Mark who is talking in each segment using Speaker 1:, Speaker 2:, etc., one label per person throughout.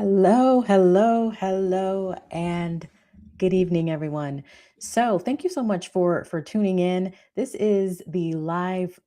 Speaker 1: Hello, hello, hello, and good evening, everyone. So, thank you so much for tuning in. This is the last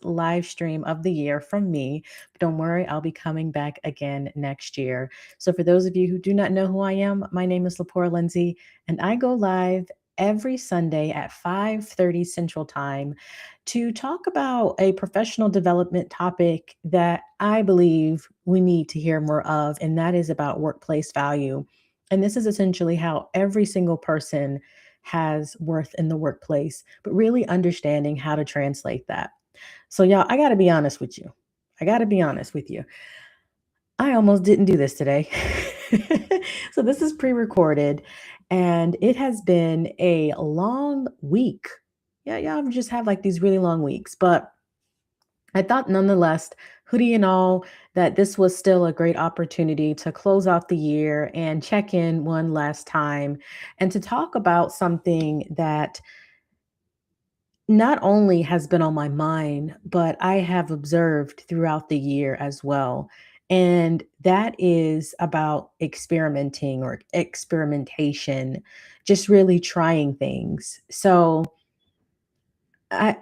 Speaker 1: live stream of the year from me. Don't worry, I'll be coming back again next year. So, for those of you who do not know who I am, my name is Lepora Lindsay, and I go live every Sunday at 5:30 Central Time to talk about a professional development topic that I believe we need to hear more of, and that is about workplace value. And this is essentially how every single person has worth in the workplace, but really understanding how to translate that. So, y'all, I got to be honest with you. I got to be honest with you. I almost didn't do this today. So, this is pre recorded, and it has been a long week. Yeah, y'all just have like these really long weeks, but I thought nonetheless, hoodie and all, that this was still a great opportunity to close out the year and check in one last time and to talk about something that not only has been on my mind, but I have observed throughout the year as well. And that is about experimenting or experimentation, just really trying things. So,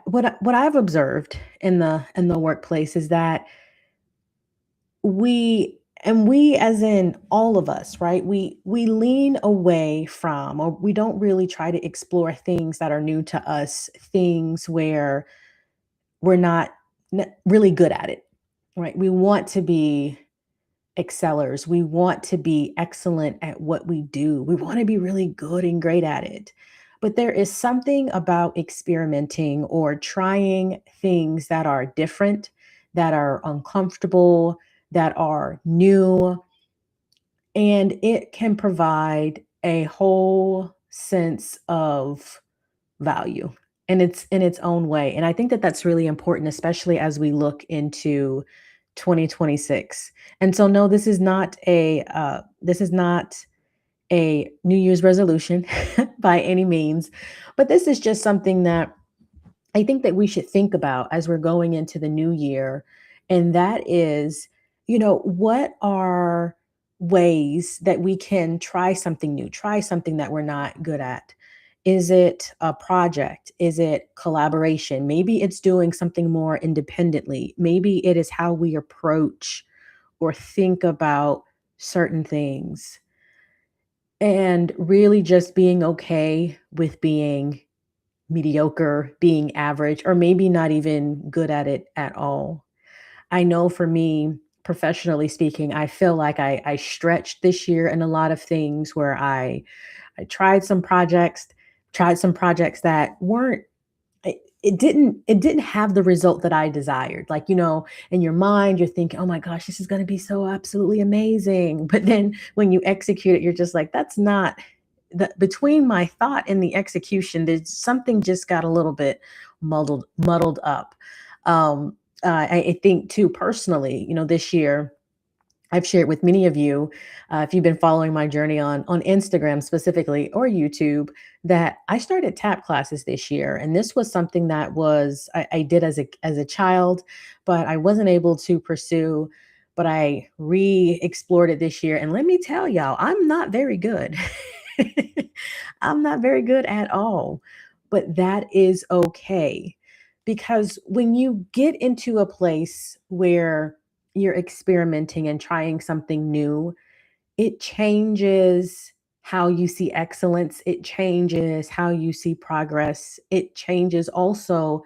Speaker 1: what I've observed in the workplace is that we as in all of us, right, we lean away from, or we don't really try to explore things that are new to us, things where we're not really good at it, right? We want to be excellers, we want to be excellent at what we do, we want to be really good and great at it. But there is something about experimenting or trying things that are different, that are uncomfortable, that are new, and it can provide a whole sense of value, and it's in its own way. And I think that that's really important, especially as we look into 2026. And so, no, this is not a New Year's resolution by any means, but this is just something that I think that we should think about as we're going into the new year. And that is, what are ways that we can try something new, try something that we're not good at? Is it a project? Is it collaboration? Maybe it's doing something more independently. Maybe it is how we approach or think about certain things, and really just being okay with being mediocre, being average, or maybe not even good at it at all. I know for me, professionally speaking, I feel like I stretched this year in a lot of things where I tried some projects that weren't it didn't have the result that I desired. Like, in your mind, you're thinking, oh my gosh, this is going to be so absolutely amazing. But then when you execute it, you're just like, that's not the between my thought and the execution, there's something just got a little bit muddled up. I think too, personally, this year I've shared with many of you, if you've been following my journey on Instagram specifically or YouTube, that I started tap classes this year, and this was something that I did as a child, but I wasn't able to pursue. But I re-explored it this year, and let me tell y'all, I'm not very good. I'm not very good at all, but that is okay, because when you get into a place where you're experimenting and trying something new, it changes how you see excellence. It changes how you see progress. It changes also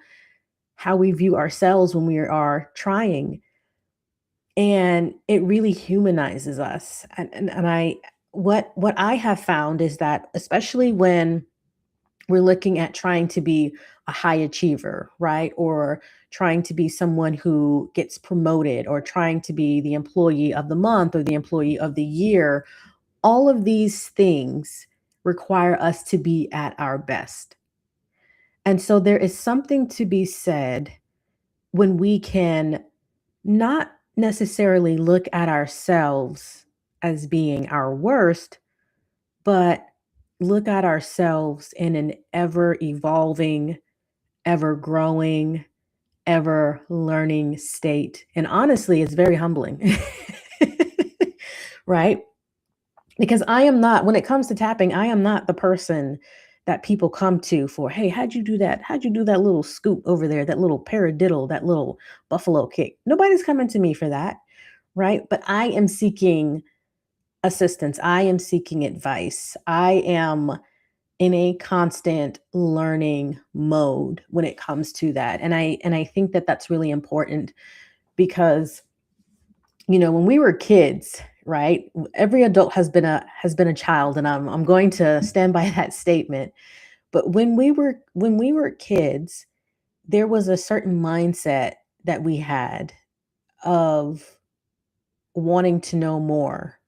Speaker 1: how we view ourselves when we are trying. And it really humanizes us. And what I have found is that, especially when we're looking at trying to be a high achiever, right? Or trying to be someone who gets promoted, or trying to be the employee of the month or the employee of the year. All of these things require us to be at our best. And so there is something to be said when we can not necessarily look at ourselves as being our worst, but look at ourselves in an ever evolving, ever growing, ever learning state. And honestly, it's very humbling. right? Because I am not, when it comes to tapping, I am not the person that people come to for, hey, how'd you do that? How'd you do that little scoop over there, that little paradiddle, that little buffalo kick? Nobody's coming to me for that, right? But I am seeking assistance. I am seeking advice. I am in a constant learning mode when it comes to that. And I think that that's really important because when we were kids, right? Every adult has been a child, and I'm going to stand by that statement. But when we were kids, there was a certain mindset that we had of wanting to know more,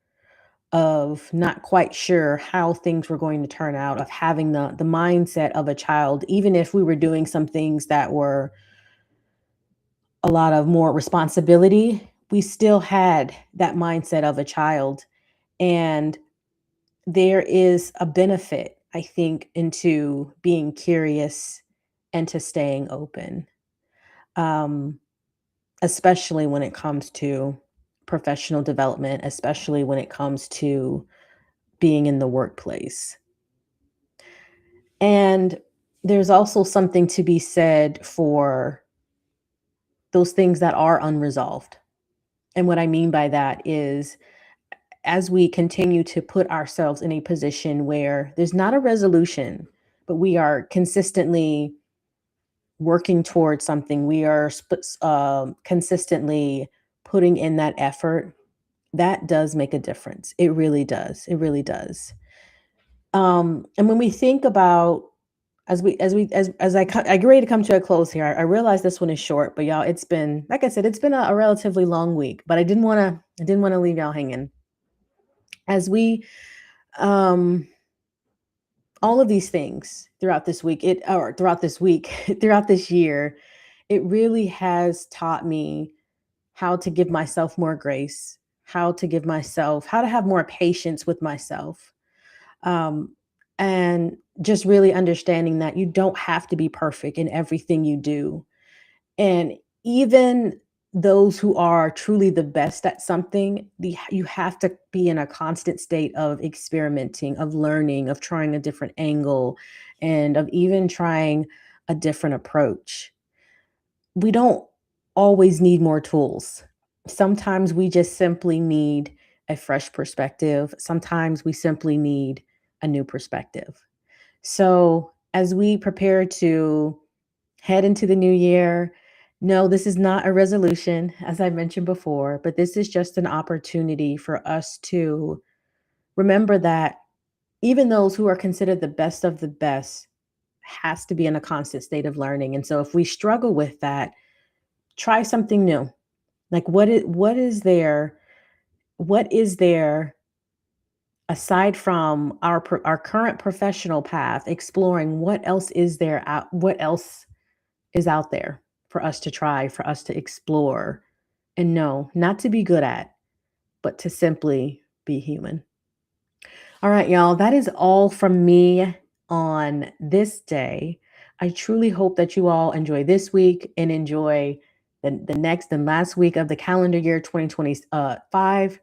Speaker 1: of not quite sure how things were going to turn out, of having the mindset of a child, even if we were doing some things that were a lot of more responsibility, we still had that mindset of a child. And there is a benefit, I think, into being curious and to staying open, um, especially when it comes to professional development, especially when it comes to being in the workplace. And there's also something to be said for those things that are unresolved. And what I mean by that is, as we continue to put ourselves in a position where there's not a resolution, but we are consistently working towards something, we are consistently putting in that effort, that does make a difference. It really does. It really does. And when we think about, as I get ready to come to a close here, I realize this one is short, but y'all, it's been, like I said, it's been a relatively long week, but I didn't want to leave y'all hanging. As we all of these things throughout this week, throughout this week, throughout this year, it really has taught me how to give myself more grace, how to have more patience with myself. Um, and just really understanding that you don't have to be perfect in everything you do. And even those who are truly the best at something, you have to be in a constant state of experimenting, of learning, of trying a different angle, and of even trying a different approach. We don't always need more tools. Sometimes we just simply need a fresh perspective. Sometimes we simply need a new perspective. So, as we prepare to head into the new year, no, this is not a resolution, as I mentioned before, but this is just an opportunity for us to remember that even those who are considered the best of the best has to be in a constant state of learning. And so if we struggle with that, try something new. Like what is there aside from our current professional path, exploring what else is out there for us to try, for us to explore. And no, not to be good at, but to simply be human. All right, y'all, that is all from me on this day. I truly hope that you all enjoy this week and enjoy the next and last week of the calendar year 2025.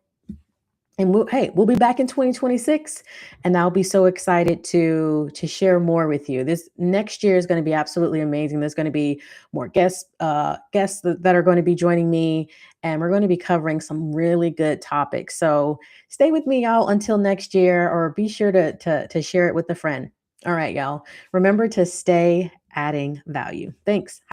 Speaker 1: And we'll be back in 2026, and I'll be so excited to share more with you. This next year is going to be absolutely amazing. There's going to be more guests that are going to be joining me, and we're going to be covering some really good topics. So stay with me, y'all, until next year, or be sure to share it with a friend. All right, y'all. Remember to stay adding value. Thanks.